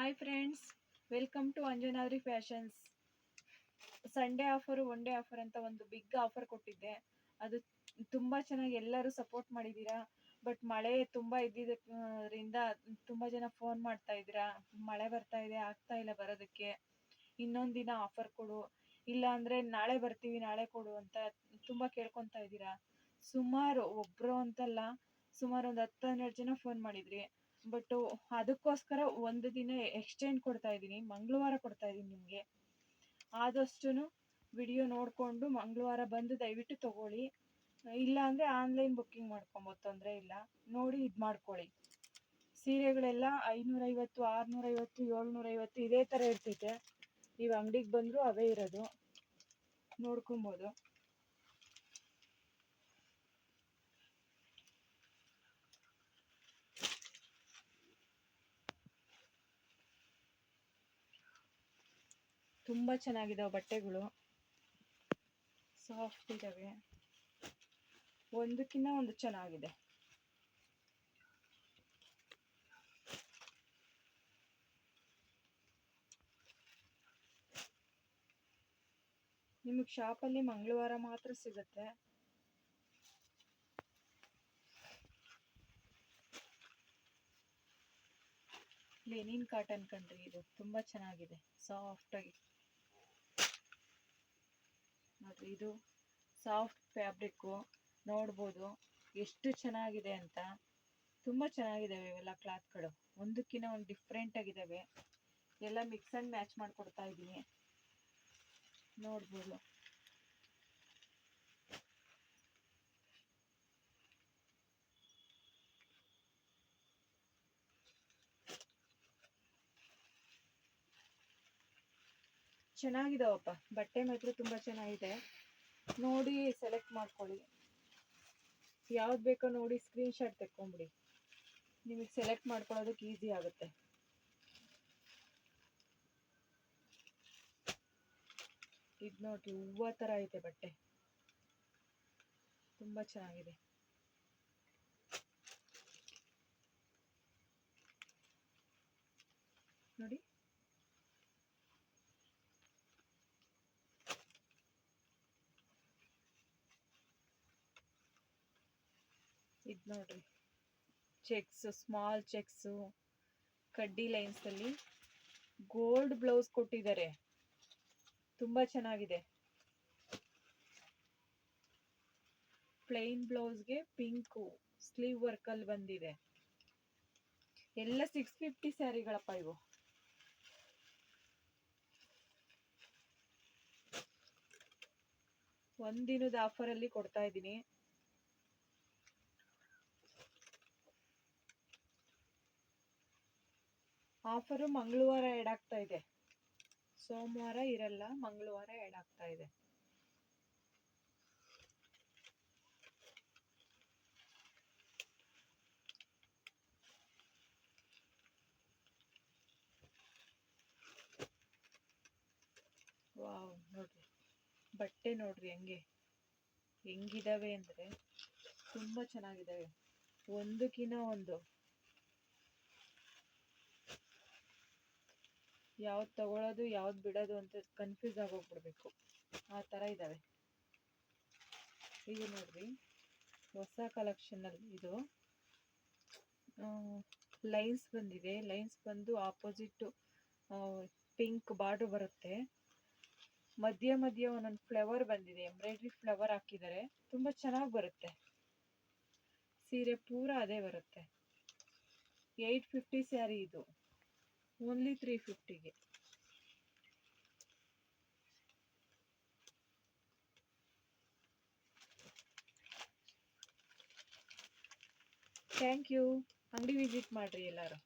Hi friends, welcome to Anjanadri fashions. Sunday offer, one day offer ಅಂತ ಒಂದು big offer ಕೊಟ್ಟಿದ್ದೆ. ಅದು ತುಂಬ ಚೆನ್ನಾಗಿ ಎಲ್ಲರೂ ಸಪೋರ್ಟ್ ಮಾಡಿದ್ದೀರಾ. ಬಟ್ ಮಳೆ ತುಂಬ ಇದ್ದಿದ್ದರಿಂದ ತುಂಬ ಜನ ಫೋನ್ ಮಾಡ್ತಾ ಇದ್ದೀರಾ, ಮಳೆ ಬರ್ತಾ ಇದೆ, ಆಗ್ತಾ ಇಲ್ಲ ಬರೋದಕ್ಕೆ, ಇನ್ನೊಂದು ದಿನ ಆಫರ್ ಕೊಡು, ಇಲ್ಲ ಅಂದರೆ ನಾಳೆ ಬರ್ತೀವಿ, ನಾಳೆ ಕೊಡು ಅಂತ ತುಂಬ ಕೇಳ್ಕೊತಾ ಇದ್ದೀರಾ. ಸುಮಾರು ಒಬ್ಬರು ಅಂತಲ್ಲ, ಸುಮಾರು ಒಂದು 10-12 ಜನ ಫೋನ್ ಮಾಡಿದ್ರಿ. ಬಟ್ ಅದಕ್ಕೋಸ್ಕರ ಒಂದು ದಿನ ಎಕ್ಸ್ಟೆಂಡ್ ಕೊಡ್ತಾ ಇದ್ದೀನಿ, ಮಂಗಳವಾರ ಕೊಡ್ತಾ ಇದ್ದೀನಿ ನಿಮಗೆ. ಆದಷ್ಟು ವಿಡಿಯೋ ನೋಡಿಕೊಂಡು ಮಂಗಳವಾರ ಬಂದು ದಯವಿಟ್ಟು ತಗೊಳ್ಳಿ. ಇಲ್ಲ ಅಂದರೆ ಆನ್ಲೈನ್ ಬುಕ್ಕಿಂಗ್ ಮಾಡ್ಕೊಬೋದು, ತೊಂದರೆ ಇಲ್ಲ. ನೋಡಿ ಇದು ಮಾಡ್ಕೊಳ್ಳಿ. ಸೀರೆಗಳೆಲ್ಲ 550, 650, 750 ಇದೇ ಥರ ಇರ್ತೈತೆ. ನೀವು ಅಂಗಡಿಗೆ ಬಂದರೂ ಅವೇ ಇರೋದು, ನೋಡ್ಕೊಬೋದು. ತುಂಬ ಚೆನ್ನಾಗಿದ್ದಾವೆ ಬಟ್ಟೆಗಳು, ಸಾಫ್ಟ್ ಇದ್ದಾವೆ, ಒಂದಕ್ಕಿಂತ ಒಂದು ಚೆನ್ನಾಗಿದೆ. ನಿಮಗೆ ಶಾಪಲ್ಲಿ ಮಂಗಳವಾರ ಮಾತ್ರ ಸಿಗುತ್ತೆ. ಲೆನಿನ್ ಕಾಟನ್ ಕಣ್ರಿ, ಇದು ತುಂಬ ಚೆನ್ನಾಗಿದೆ, ಸಾಫ್ಟಾಗಿ ನೋಡ್ರಿ. ಇದು ಸಾಫ್ಟ್ ಫ್ಯಾಬ್ರಿಕ್ಕು, ನೋಡ್ಬೋದು ಎಷ್ಟು ಚೆನ್ನಾಗಿದೆ ಅಂತ. ತುಂಬ ಚೆನ್ನಾಗಿದ್ದಾವೆ ಇವೆಲ್ಲ ಕ್ಲಾತ್ಗಳು, ಒಂದಕ್ಕಿಂತ ಒಂದು ಡಿಫ್ರೆಂಟ್ ಆಗಿದ್ದಾವೆ. ಎಲ್ಲ ಮಿಕ್ಸ್ ಆ್ಯಂಡ್ ಮ್ಯಾಚ್ ಮಾಡಿಕೊಡ್ತಾ ಇದ್ದೀನಿ, ನೋಡ್ಬೋದು. ಚೆನ್ನಾಗಿದಾವಪ್ಪ ಬಟ್ಟೆ, ಮಾತ್ರ ತುಂಬ ಚೆನ್ನಾಗಿದೆ. ನೋಡಿ ಸೆಲೆಕ್ಟ್ ಮಾಡ್ಕೊಳ್ಳಿ, ಯಾವ್ದು ಬೇಕೋ ನೋಡಿ ಸ್ಕ್ರೀನ್ಶಾಟ್ ತೆಕ್ಕೊಂಬಿಡಿ, ನಿಮಗೆ ಸೆಲೆಕ್ಟ್ ಮಾಡ್ಕೊಳ್ಳೋದಕ್ಕೆ ಈಸಿ ಆಗುತ್ತೆ. ಇದು ನೋಡ್ರಿ, ಹೂವು ಥರ ಐತೆ ಬಟ್ಟೆ, ತುಂಬ ಚೆನ್ನಾಗಿದೆ. ನೋಡಿ, ಇದು ನೋಡ್ರಿ, ಚೆಕ್ಸ್, ಸ್ಮಾಲ್ ಚೆಕ್ಸು, ಕಡ್ಡಿ ಲೈನ್ಸಲ್ಲಿ ಗೋಲ್ಡ್ ಬ್ಲೌಸ್ ಕೊಟ್ಟಿದ್ದಾರೆ, ತುಂಬ ಚೆನ್ನಾಗಿದೆ. ಪ್ಲೈನ್ ಬ್ಲೌಸ್ಗೆ ಪಿಂಕು ಸ್ಲೀವ್ ವರ್ಕಲ್ಲಿ ಬಂದಿದೆ. ಎಲ್ಲ 650 ಸ್ಯಾರಿಗಳಪ್ಪ ಇವು. ಒಂದಿನದ ಆಫರಲ್ಲಿ ಕೊಡ್ತಾ ಇದ್ದೀನಿ. ಆಫರು ಮಂಗಳವಾರ ಆ್ಯಡ್ ಆಗ್ತಾ ಇದೆ, ಸೋಮವಾರ ಇರಲ್ಲ, ಮಂಗಳವಾರ ಆ್ಯಡ್ ಆಗ್ತಾ ಇದೆ. ವಾವ್, ನೋಡ್ರಿ ಬಟ್ಟೆ ನೋಡ್ರಿ ಹೆಂಗಿದಾವೆ ಅಂದರೆ ತುಂಬ ಚೆನ್ನಾಗಿದ್ದಾವೆ, ಒಂದಕ್ಕಿಂತ ಒಂದು. ಯಾವ್ದು ತಗೊಳ್ಳೋದು ಯಾವ್ದು ಬಿಡೋದು ಅಂತ ಕನ್ಫ್ಯೂಸ್ ಆಗೋಗ್ಬಿಡ್ಬೇಕು, ಆ ಥರ ಇದ್ದಾವೆ. ಇದು ನೋಡ್ರಿ, ಹೊಸ ಕಲೆಕ್ಷನಲ್ಲಿ ಇದು ಲೈನ್ಸ್ ಬಂದಿದೆ. ಲೈನ್ಸ್ ಬಂದು ಆಪೋಸಿಟ್ ಪಿಂಕ್ ಬಾರ್ಡರ್ ಬರುತ್ತೆ, ಮಧ್ಯ ಮಧ್ಯ ಒಂದೊಂದು ಫ್ಲವರ್ ಬಂದಿದೆ, ಎಂಬ್ರಾಯ್ಡ್ರಿ ಫ್ಲವರ್ ಹಾಕಿದ್ದಾರೆ, ತುಂಬ ಚೆನ್ನಾಗಿ ಬರುತ್ತೆ. ಸೀರೆ ಪೂರ ಅದೇ ಬರುತ್ತೆ. 850 ಸ್ಯಾರಿ ಇದು, ಓನ್ಲಿ 350ಗೆ. Thank you. ಅಂಗಡಿ ವಿಸಿಟ್ ಮಾಡಿರಿ ಎಲ್ಲರೂ.